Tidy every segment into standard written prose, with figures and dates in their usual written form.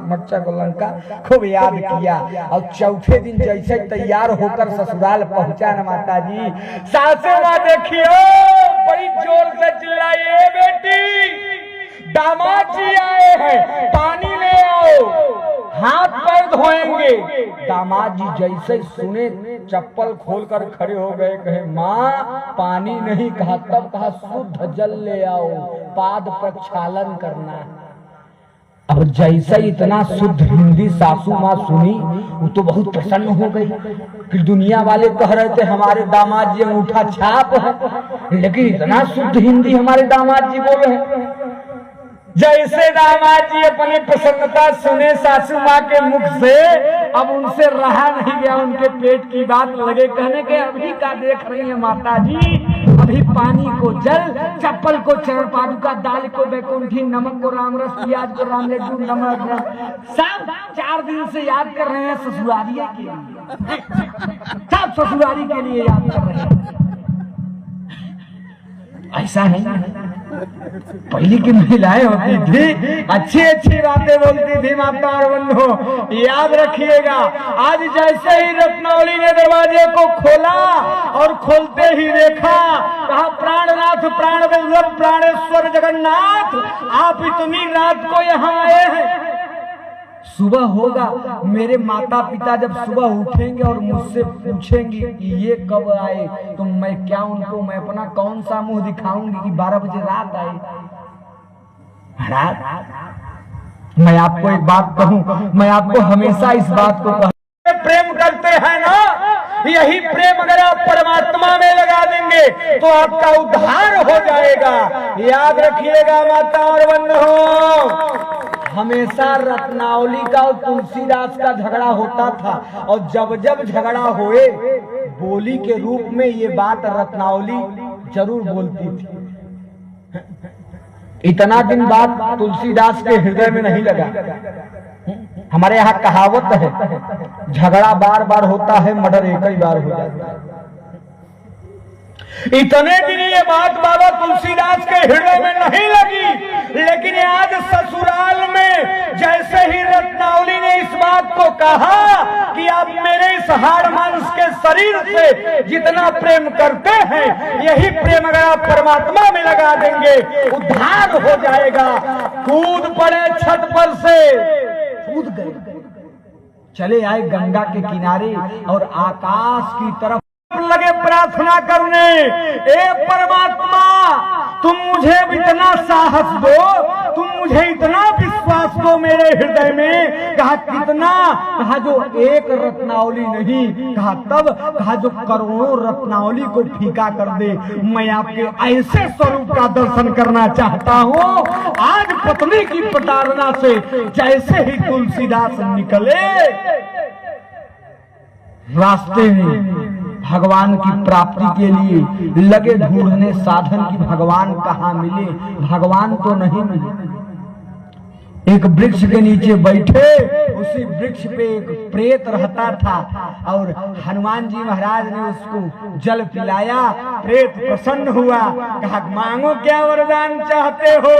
मर्चा को लंका खूब याद किया। और चौथे दिन जैसे तैयार होकर ससुराल पहुंचा न माता जी, सासू माँ देखियो बड़ी जोर से चिल्लाई, ए बेटी दामाद जी आए हैं, पानी ले आओ, हाथ पैर धोएंगे। दामाद जी जैसे सुने चप्पल खोलकर खड़े हो गए, कहे माँ पानी नहीं, कहा तब कहा शुद्ध जल ले आओ, पाद प्रक्षालन करना है। अब जैसे इतना शुद्ध हिंदी सासू माँ सुनी, वो तो बहुत प्रसन्न हो गई। फिर दुनिया वाले कह रहे थे हमारे दामाद जी अंगूठा छाप है, लेकिन इतना शुद्ध हिंदी हमारे दामाद जी बोले हैं। जैसे दामाद जी अपनी प्रसन्नता सुने सासू माँ के मुख से, अब उनसे रहा नहीं गया, उनके पेट की बात लगे कहने के अभी का देख रही है माता जी, अभी पानी को जल, चप्पल को चरण पादुका, दाल को बैकुंठी, नमक को रामरस, प्याज को राम लड्डू, नमक सब 4 दिन से याद कर रहे हैं ससुरारी के लिए, सब ससुरारी के लिए याद कर रहे हैं। ऐसा नहीं, पहले की महिलाएं होती थी अच्छी अच्छी बातें बोलती थी माता और बंधु, याद रखिएगा। आज जैसे ही रत्नावली ने दरवाजे को खोला और खोलते ही देखा, कहा प्राणनाथ प्राण वल्लभ प्राणेश्वर जगन्नाथ, आप इतनी रात को यहाँ आए हैं। सुबह होगा, मेरे माता पिता जब सुबह उठेंगे और मुझसे पूछेंगे कि ये कब आए, तो मैं क्या उनको, मैं अपना कौन सा मुंह दिखाऊंगी कि 12 बजे रात आए। रात मैं आपको एक बात कहूं, मैं आपको हमेशा इस बात को कहूं, प्रेम करते हैं ना, यही प्रेम अगर आप परमात्मा में लगा देंगे तो आपका उद्धार हो जाएगा। याद रखिएगा माता और बंधुओं, हमेशा रत्नावली का और तुलसीदास का झगड़ा होता था, और जब जब झगड़ा होए बोली के रूप में ये बात रत्नावली जरूर बोलती थी। इतना दिन बाद तुलसीदास के हृदय में नहीं लगा। हमारे यहाँ कहावत है, झगड़ा बार बार होता है, मर्डर एक ही बार हो जाता है। इतने दिन ये बात बाबा तुलसीदास के हृदय में नहीं लगी, लेकिन आज ससुराल में जैसे ही रत्नावली ने इस बात को कहा कि आप मेरे इस हाड़ मांस के शरीर से जितना प्रेम करते हैं, यही प्रेम अगर आप परमात्मा में लगा देंगे उद्धार हो जाएगा। कूद पड़े छत पर से, कूद गए, चले आए गंगा के किनारे और आकाश की तरफ लगे प्रार्थना करने, ए परमात्मा तुम मुझे इतना साहस दो, तुम मुझे इतना विश्वास दो मेरे हृदय में। कहा कितना, कहा जो एक रत्नावली नहीं, कहा तब, कहा जो करोड़ों रत्नावली को फीका कर दे। मैं आपके ऐसे स्वरूप का दर्शन करना चाहता हूँ। आज पत्नी की प्रताड़ना से जैसे ही तुलसीदास निकले, रास्ते में भगवान की प्राप्ति के लिए लगे ढूंढने साधन की, भगवान कहाँ मिले, भगवान तो नहीं मिले। एक वृक्ष के नीचे बैठे, उसी वृक्ष पे एक प्रेत रहता था और हनुमान जी महाराज ने उसको जल पिलाया। प्रेत प्रसन्न हुआ, कहा मांगो क्या वरदान चाहते हो।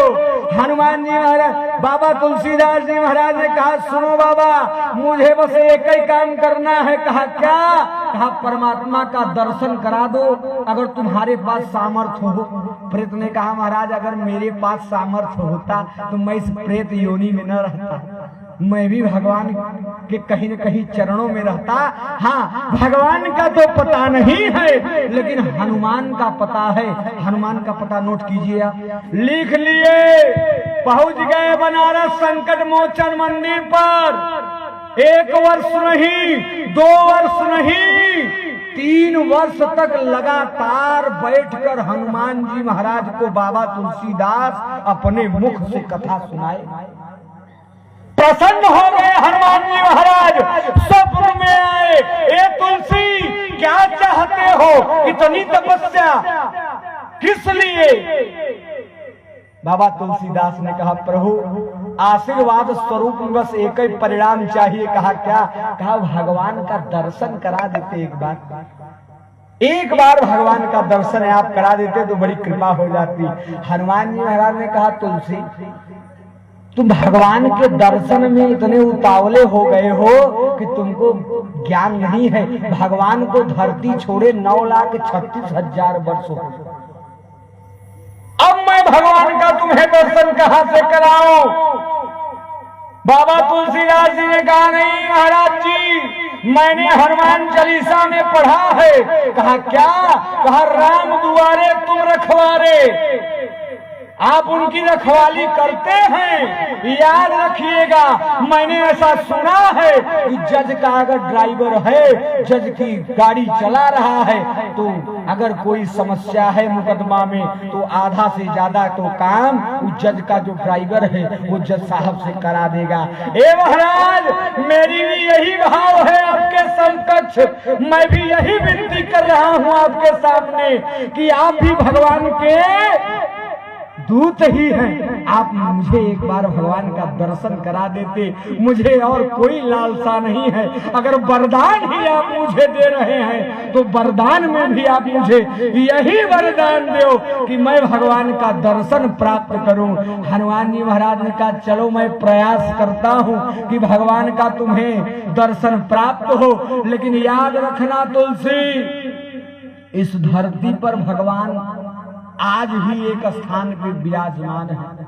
हनुमान जी महाराज, बाबा तुलसीदास जी महाराज ने कहा सुनो बाबा, मुझे बस एक ही काम करना है। कहा क्या, कहा परमात्मा का दर्शन करा दो अगर तुम्हारे पास सामर्थ्य हो। प्रेत ने कहा महाराज अगर मेरे पास सामर्थ्य होता तो मैं इस प्रेत योनि में न रहता, मैं भी भगवान के कहीं न कहीं चरणों में रहता। हाँ, भगवान का तो पता नहीं है, लेकिन हनुमान का पता है। हनुमान का पता नोट कीजिए आप, लिख लिए। पहुंच गए बनारस संकट मोचन मंदिर पर। 1 वर्ष नहीं, 2 वर्ष नहीं, 3 वर्ष तक लगातार बैठकर हनुमान जी महाराज को बाबा तुलसीदास अपने मुख से कथा सुनाए। प्रसन्न हो गए हनुमान जी महाराज, स्वप्न में आए, ए तुलसी क्या चाहते हो, इतनी तपस्या किस लिए। बाबा तुलसीदास ने कहा प्रभु आशीर्वाद स्वरूप बस एक ही परिणाम चाहिए। कहा क्या, कहा भगवान का दर्शन करा देते एक बार भगवान का दर्शन आप करा देते तो बड़ी कृपा हो जाती। हनुमान जी महाराज ने कहा तुलसी तुम भगवान के दर्शन में इतने उतावले हो गए हो कि तुमको ज्ञान नहीं है। भगवान को धरती छोड़े 9,36,000 वर्ष हो। अब मैं भगवान का तुम्हें दर्शन कहां से कराऊं? बाबा तुलसीदास जी ने कहा, नहीं महाराज जी, मैंने हनुमान चालीसा में पढ़ा है। कहा क्या? कहा राम दुआरे तुम रखवारे। आप उनकी रखवाली करते हैं। याद रखिएगा, मैंने ऐसा सुना है कि जज का अगर ड्राइवर है, जज की गाड़ी चला रहा है, तो अगर कोई समस्या है मुकदमा में, तो आधा से ज्यादा तो काम उस जज का जो ड्राइवर है वो जज साहब से करा देगा। ए महाराज, मेरी भी यही भाव है आपके समकक्ष। मैं भी यही विनती कर रहा हूँ आपके सामने कि आप भी भगवान के दूत ही हैं। आप मुझे एक बार भगवान का दर्शन करा देते, मुझे और कोई लालसा नहीं है। अगर वरदान ही आप मुझे दे रहे हैं तो वरदान में भी आप मुझे यही वरदान दो कि मैं भगवान का दर्शन प्राप्त करूं। हनुमान जी महाराज ने कहा, चलो मैं प्रयास करता हूं कि भगवान का तुम्हें दर्शन प्राप्त हो, लेकिन याद रखना तुलसी, इस धरती पर भगवान आज भी एक स्थान पे विराजमान है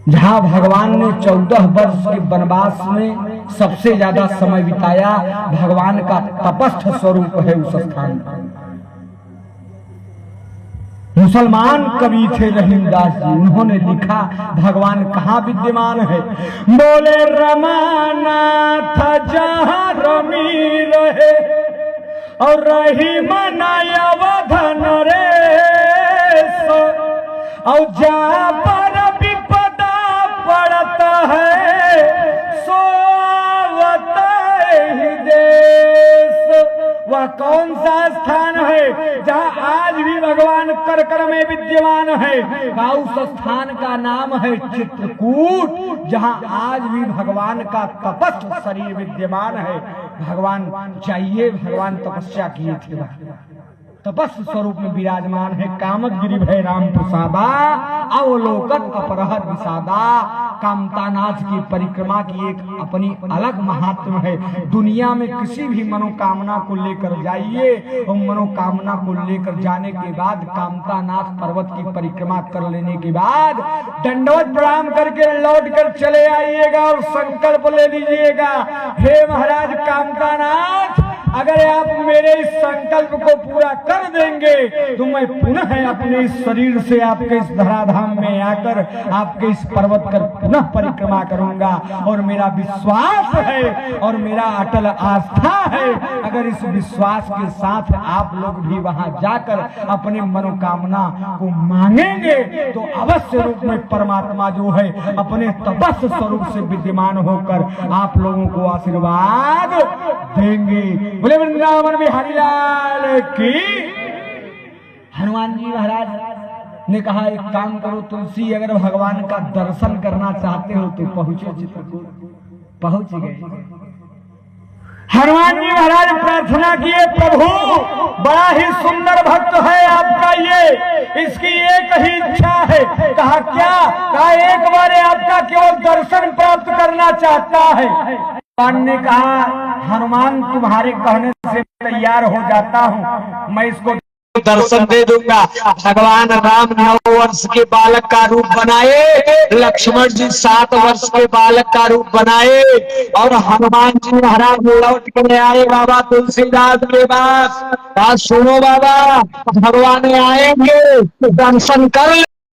जहां भगवान ने 14 वर्ष के वनवास में सबसे ज्यादा समय बिताया। भगवान का तपस्थ स्वरूप है उस स्थान पर। मुसलमान कवि थे रहीमदास जी, उन्होंने लिखा भगवान कहाँ विद्यमान है। बोले रमानाथ जहाँ रमी रहे और रही मनाया वधन रे सो, और जहाँ पर विपदा पड़ता है सोवत ही देश। वह कौन सा स्थान है जहाँ आज भी भगवान कर कर में विद्यमान है? उस स्थान का नाम है चित्रकूट, जहाँ आज भी भगवान का तपस्थ शरीर विद्यमान है। भगवान चाहिए, भगवान तपस्या किए थे, तपस्व स्वरूप में विराजमान है। कामक गिरि भय राम प्रसादा, अवलोकन अपरहर विषादा। कामतानाथ की परिक्रमा की एक अपनी अलग महात्म है। दुनिया में किसी भी मनोकामना को लेकर जाइए और मनोकामना को लेकर जाने के बाद कामतानाथ पर्वत की परिक्रमा कर लेने के बाद दंडवत प्रणाम करके लौट कर चले आइएगा और संकल्प ले लीजिएगा, हे महाराज कामतानाथ, अगर आप मेरे इस संकल्प को पूरा कर देंगे तो मैं पुनः अपने इस शरीर से आपके इस धराधाम में आकर आपके इस पर्वत कर पुनः परिक्रमा करूंगा। और मेरा विश्वास है और मेरा अटल आस्था है, अगर इस विश्वास के साथ आप लोग भी वहां जाकर अपने मनोकामना को मांगेंगे तो अवश्य रूप में परमात्मा जो है अपने तपस्वी स्वरूप से विद्यमान होकर आप लोगों को आशीर्वाद देंगे। बोले वृंदावन बिहारी लाल की। हनुमान जी महाराज ने कहा, एक काम करो तुलसी, अगर भगवान का दर्शन करना चाहते हो तो पहुंचो चित्रकूट। पहुंच गए। हनुमान जी महाराज प्रार्थना किए, प्रभु बड़ा ही सुंदर भक्त है आपका ये, इसकी एक ही इच्छा है। कहा क्या? कहा एक बार आपका केवल दर्शन प्राप्त करना चाहता है। भगवान ने कहा, हनुमान तुम्हारे कहने से तैयार हो जाता हूँ, मैं इसको दर्शन दे दूंगा। भगवान राम 9 वर्ष के बालक का रूप बनाए, लक्ष्मण जी 7 वर्ष के बालक का रूप बनाए और हनुमान जी महाराज लौट कर आए बाबा तुलसीदास के पास। बात सुनो बाबा, भगवान आएंगे दर्शन कर